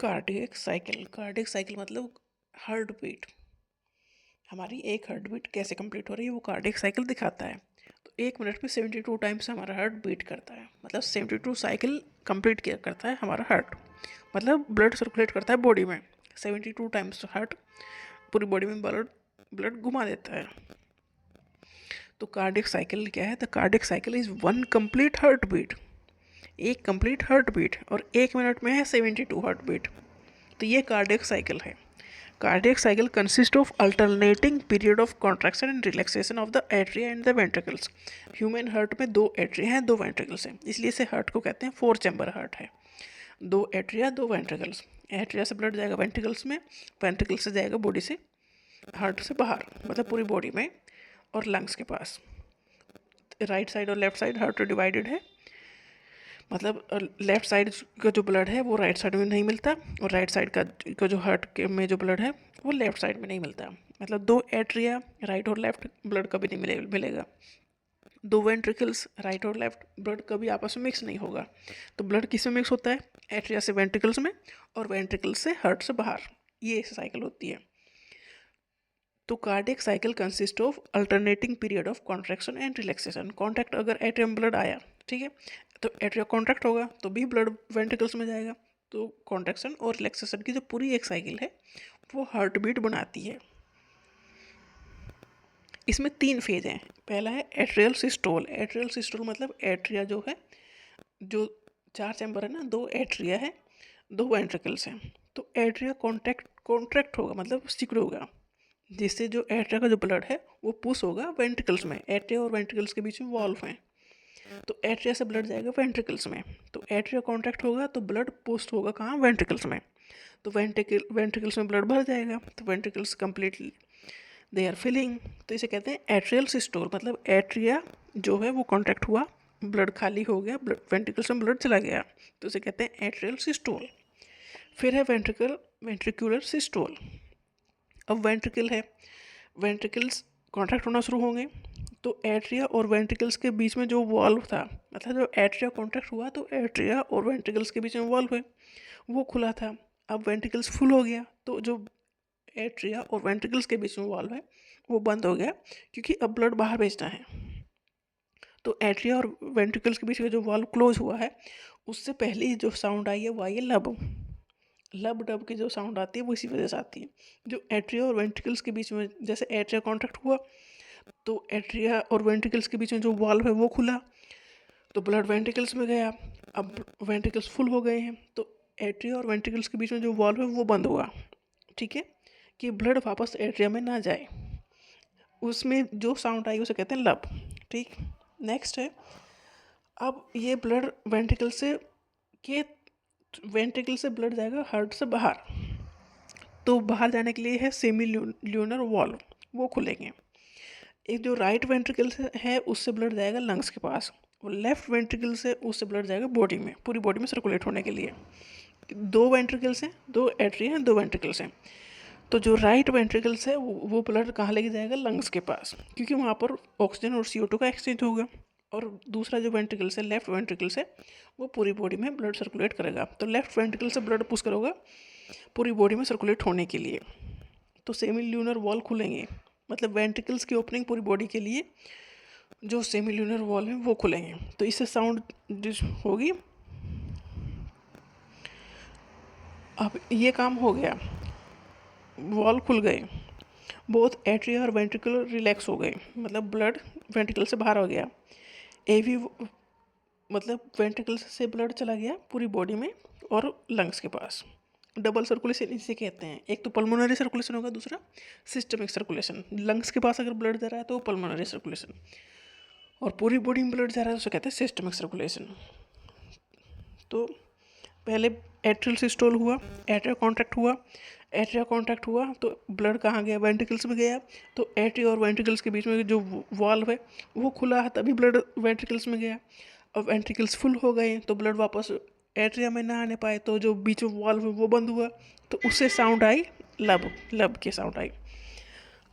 Cardiac cycle मतलब heart beat. हमारी एक हार्ट बीट कैसे कंप्लीट हो रही है वो कार्डियक साइकिल दिखाता है। तो 1 मिनट में 72 टाइम्स हमारा हार्ट बीट करता है, मतलब 72 साइकिल कंप्लीट किया करता है हमारा हार्ट, मतलब ब्लड सर्कुलेट करता है बॉडी में 72 टाइम्स। हार्ट पूरी बॉडी में ब्लड ब्लड घुमा देता है। तो कार्डियक साइकिल क्या है? The cardiac cycle is one complete heart beat, एक कंप्लीट हार्ट बीट, और 1 मिनट में है 72 हार्ट बीट। तो ये कार्डियक साइकिल है। Cardiac cycle consist of alternating period of contraction and relaxation of the atria and the ventricles. Human heart में 2 atria हैं, 2 ventricles हैं, इसलिए इसे हार्ट को कहते हैं 4 चैम्बर हार्ट है। 2 एट्रिया 2 वेंट्रिकल्स। एट्रिया से ब्लड जाएगा वेंट्रिकल्स में, वेंट्रिकल्स से जाएगा बॉडी से, हार्ट से बाहर, मतलब पूरी बॉडी में और लंग्स के पास। राइट साइड और लेफ्ट साइड हार्ट डिवाइडेड है, मतलब लेफ्ट साइड का जो ब्लड है वो राइट साइड में नहीं मिलता, और राइट साइड का जो हार्ट के में जो ब्लड है वो लेफ्ट साइड में नहीं मिलता। मतलब 2 एट्रिया राइट और लेफ्ट ब्लड कभी नहीं मिलेगा। 2 वेंट्रिकल्स राइट और लेफ्ट ब्लड कभी आपस में मिक्स नहीं होगा। तो ब्लड किस में मिक्स होता है? एट्रिया से वेंट्रिकल्स में, और वेंट्रिकल्स से हार्ट से बाहर। ये साइकिल होती है। तो cardiac cycle consist of alternating period of contraction and relaxation. Contract अगर एट्रियम ब्लड आया, ठीक है, तो एट्रिया कॉन्ट्रैक्ट होगा तो भी ब्लड वेंट्रिकल्स में जाएगा। तो कॉन्ट्रैक्शन और रिलैक्सेशन की जो पूरी एक साइकिल है वो हार्ट बीट बनाती है। इसमें 3 फेज हैं। पहला है एट्रियल सिस्टोल। एट्रियल सिस्टोल मतलब एट्रिया जो है, जो 4 चैम्बर है ना, 2 एट्रिया है, 2 वेंट्रिकल्स हैं। तो एट्रिया कॉन्ट्रैक्ट होगा, मतलब सिकुड़ होगा, जिससे जो एट्रिया का जो ब्लड है वो पुश होगा वेंट्रिकल्स में। एट्रिया और वेंट्रिकल्स के बीच में वॉल्व हैं, तो एट्रिया से ब्लड जाएगा वेंट्रिकल्स में। तो एट्रिया कॉन्ट्रैक्ट होगा तो ब्लड पुश होगा कहाँ? वेंट्रिकल्स में। तो वेंट्रिकल्स में ब्लड भर जाएगा, तो ventricles completely they are filling. तो इसे कहते हैं एट्रियल सिस्टोल, मतलब एट्रिया जो है वो कॉन्ट्रैक्ट हुआ, ब्लड खाली हो गया, ब्लड वेंट्रिकल्स में ब्लड चला गया, तो इसे कहते हैं एट्रियल सिस्टोल। फिर है वेंट्रिकुलर सिस्टोल। अब वेंट्रिकल है, वेंट्रिकल्स कॉन्ट्रैक्ट होना शुरू होंगे, तो एट्रिया और वेंट्रिकल्स के बीच में जो वॉल्व था, मतलब जब एट्रिया कॉन्ट्रैक्ट हुआ तो एट्रिया और वेंट्रिकल्स के बीच में वॉल्व है वो खुला था। अब वेंट्रिकल्स फुल हो गया तो जो एट्रिया और वेंट्रिकल्स के बीच में वॉल्व है वो बंद हो गया, क्योंकि अब ब्लड बाहर भेजना है। तो एट्रिया और वेंट्रिकल्स के बीच में जो वॉल्व क्लोज हुआ है उससे पहले ही जो साउंड आई है वो आई है लब। लब डब की जो साउंड आती है वो इसी वजह से आती है। जो एट्रिया और वेंट्रिकल्स के बीच में, जैसे एट्रिया कॉन्ट्रैक्ट हुआ तो एट्रिया और वेंट्रिकल्स के बीच में जो वॉल्व है वो खुला, तो ब्लड वेंट्रिकल्स में गया। अब वेंट्रिकल्स फुल हो गए हैं तो एट्रिया और वेंट्रिकल्स के बीच में जो वॉल्व है वो बंद हुआ, ठीक है, कि ब्लड वापस एट्रिया में ना जाए। उसमें जो साउंड आई उसे कहते हैं लब, ठीक। नेक्स्ट है, अब ये ब्लड के वेंट्रिकल से ब्लड जाएगा हार्ट से बाहर, तो बाहर जाने के लिए है सेमी ल्यूनर वॉल्व, वो खुलेंगे। एक जो राइट वेंट्रिकल से है उससे ब्लड जाएगा लंग्स के पास, और लेफ्ट वेंट्रिकल से उससे ब्लड जाएगा बॉडी में, पूरी बॉडी में सर्कुलेट होने के लिए। 2 वेंट्रिकल्स हैं, 2 एट्रिया हैं, 2 वेंट्रिकल्स हैं। तो जो राइट वेंट्रिकल्स है वो ब्लड कहाँ लेके जाएगा? लंग्स के पास, क्योंकि वहाँ पर ऑक्सीजन और CO2 का एक्सचेंज होगा। और दूसरा जो वेंट्रिकल्स है, लेफ्ट वेंट्रिकल्स है, वो पूरी बॉडी में ब्लड सर्कुलेट करेगा। तो लेफ्ट वेंट्रिकल से ब्लड पुश करोगा पूरी बॉडी में सर्कुलेट होने के लिए, तो सेमी ल्यूनर वॉल खुलेंगे, मतलब वेंट्रिकल्स की ओपनिंग पूरी बॉडी के लिए जो सेमी ल्यूनर वॉल है वो खुलेंगे। तो इससे साउंड होगी। अब ये काम हो गया, वॉल खुल गए, बोथ एट्रिया और वेंट्रिकल रिलैक्स हो गए, मतलब ब्लड वेंट्रिकल से बाहर हो गया। एवी मतलब वेंट्रिकल से ब्लड चला गया पूरी बॉडी में और लंग्स के पास। डबल सर्कुलेशन इसे कहते हैं। एक तो पल्मोनरी सर्कुलेशन होगा, दूसरा सिस्टमिक सर्कुलेशन। लंग्स के पास अगर ब्लड जा रहा है तो पल्मोनरी सर्कुलेशन, और पूरी बॉडी में ब्लड जा रहा है तो उसे कहते हैं सिस्टमिक सर्कुलेशन। तो पहले एट्रियल सिस्टोल हुआ, एट्रिया कॉन्ट्रैक्ट हुआ तो ब्लड कहाँ गया? वेंट्रिकल्स में गया। तो एट्रिया और वेंट्रिकल्स के बीच में जो वॉल्व है वो खुला है, तभी ब्लड वेंट्रिकल्स में गया। अब वेंट्रिकल्स फुल हो गए तो ब्लड वापस एट्रिया में ना आने पाए, तो जो बीच में वॉल्व है वो बंद हुआ, तो उससे साउंड आई लब की साउंड आई।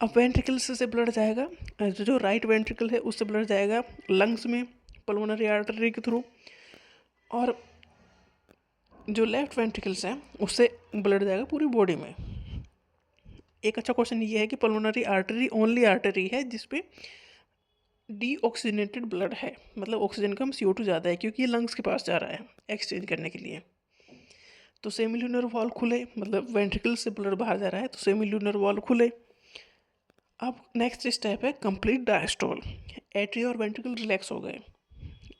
अब वेंट्रिकल्स से ब्लड जाएगा, जो राइट वेंट्रिकल है उससे ब्लड जाएगा लंग्स में पल्मोनरी आर्टरी के थ्रू, और जो लेफ्ट वेंट्रिकल्स हैं उससे ब्लड जाएगा पूरी बॉडी में। एक अच्छा क्वेश्चन ये है कि पल्मोनरी आर्टरी ओनली आर्टरी है जिसपे डीऑक्सीजनेटेड ब्लड है, मतलब ऑक्सीजन कम CO2 ज़्यादा है, क्योंकि ये लंग्स के पास जा रहा है एक्सचेंज करने के लिए। तो सेमिल्यूनर वॉल खुले, मतलब वेंट्रिकल से ब्लड बाहर जा रहा है तो सेमिल्यूनर वॉल खुले। अब नेक्स्ट स्टेप है कंप्लीट डायस्टोल। एट्रिया और वेंट्रिकल रिलैक्स हो गए,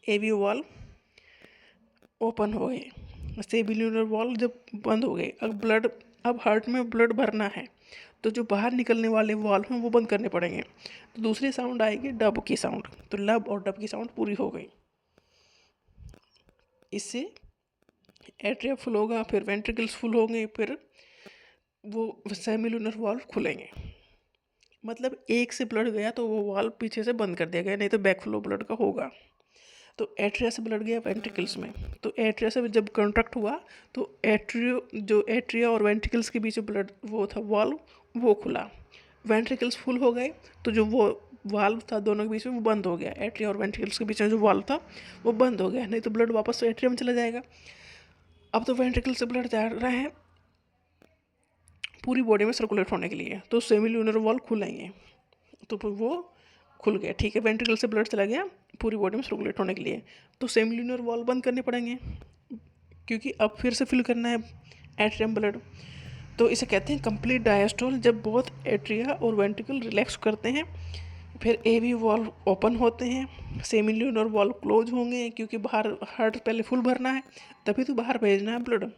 एवी वॉल ओपन हो गए, सेमिल्यूनर वॉल जब बंद हो गए, अब हार्ट में ब्लड भरना है तो जो बाहर निकलने वाले वॉल्व हैं वो बंद करने पड़ेंगे। तो दूसरी साउंड आएगी डब की साउंड, तो लब और डब की साउंड पूरी हो गई। इससे एट्रिया फुल होगा, फिर वेंट्रिकल्स फुल होंगे, फिर वो सेमिल्यूनर वॉल्व खुलेंगे। मतलब एक से ब्लड गया तो वो वॉल्व पीछे से बंद कर दिया गया, नहीं तो बैक फ्लो ब्लड का होगा। तो एट्रिया से ब्लड गया वेंट्रिकल्स में, तो एट्रिया से जब कॉन्ट्रैक्ट हुआ तो एट्रिया और वेंट्रिकल्स के बीच ब्लड वो था वॉल्व वो खुला, वेंट्रिकल्स फुल हो गए तो जो वो वाल्व था दोनों के बीच में वो बंद हो गया, एट्रिया और वेंट्रिकल्स के बीच में जो वाल्व था वो बंद हो गया, नहीं तो ब्लड वापस एट्रिया में चला जाएगा। अब तो वेंट्रिकल से ब्लड जा रहा है पूरी बॉडी में सर्कुलेट होने के लिए, तो सेमिल्यूनर वॉल्व खुलेंगे, तो फिर वो खुल गया, ठीक है, वेंट्रिकल से ब्लड चला गया पूरी बॉडी में सर्कुलेट होने के लिए, तो सेमिल्यूनर वॉल्व बंद करने पड़ेंगे क्योंकि अब फिर से फिल करना है एट्रियम ब्लड। तो इसे कहते हैं कंप्लीट डायस्टोल, जब बहुत एट्रिया और वेंट्रिकल रिलैक्स करते हैं, फिर एवी वॉल्व ओपन होते हैं, सेमिल्यूनर वॉल्व क्लोज होंगे क्योंकि बाहर हार्ट पहले फुल भरना है तभी तो बाहर भेजना है ब्लड।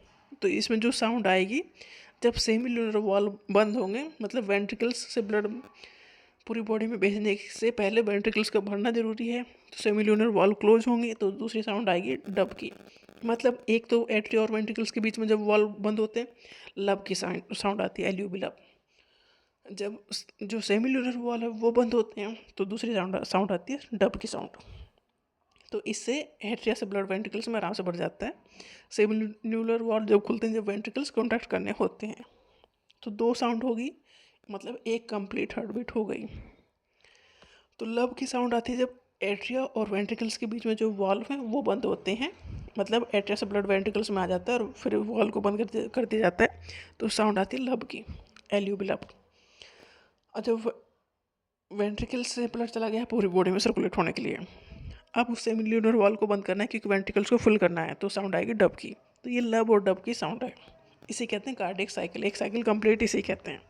तो इसमें जो साउंड आएगी जब सेमिल्यूनर वॉल्व बंद होंगे, मतलब वेंट्रिकल्स से ब्लड पूरी बॉडी में भेजने से पहले वेंट्रिकल्स का भरना जरूरी है, तो सेमिल्यूनर वॉल्व क्लोज होंगे, तो दूसरी साउंड आएगी डब की। मतलब एक तो एट्रिया और वेंट्रिकल्स के बीच में जब वॉल्व बंद होते हैं लब की साउंड आती है, एल्यूबी लब। जब जो सेमिल्यूनर वॉल है वो बंद होते हैं तो दूसरी साउंड आती है डब की साउंड। तो इससे एट्रिया से ब्लड वेंट्रिकल्स में आराम से बढ़ जाता है। सेमिल्यूनर वॉल जब खुलते हैं जब वेंट्रिकल्स कॉन्ट्रैक्ट करने होते हैं, तो दो साउंड होगी, मतलब एक कंप्लीट हार्ट बीट हो गई। तो लब की साउंड आती है जब एट्रिया और वेंट्रिकल्स के बीच में जो वॉल्व हैं वो बंद होते हैं, मतलब एट्रिया से ब्लड वेंट्रिकल्स में आ जाता है और फिर वॉल्व को बंद कर दिया जाता है, तो साउंड आती है लब की, एल्यूबी लब। और जब वेंट्रिकल से ब्लड चला गया पूरी बॉडी में सर्कुलेट होने के लिए, अब उस सेमिल्यूनर वॉल को बंद करना है क्योंकि वेंट्रिकल्स को फुल करना है, तो साउंड आएगी डब की। तो ये लब और डब की साउंड है, इसे कहते हैं कार्डियक साइकिल, एक साइकिल कंप्लीट इसे कहते हैं।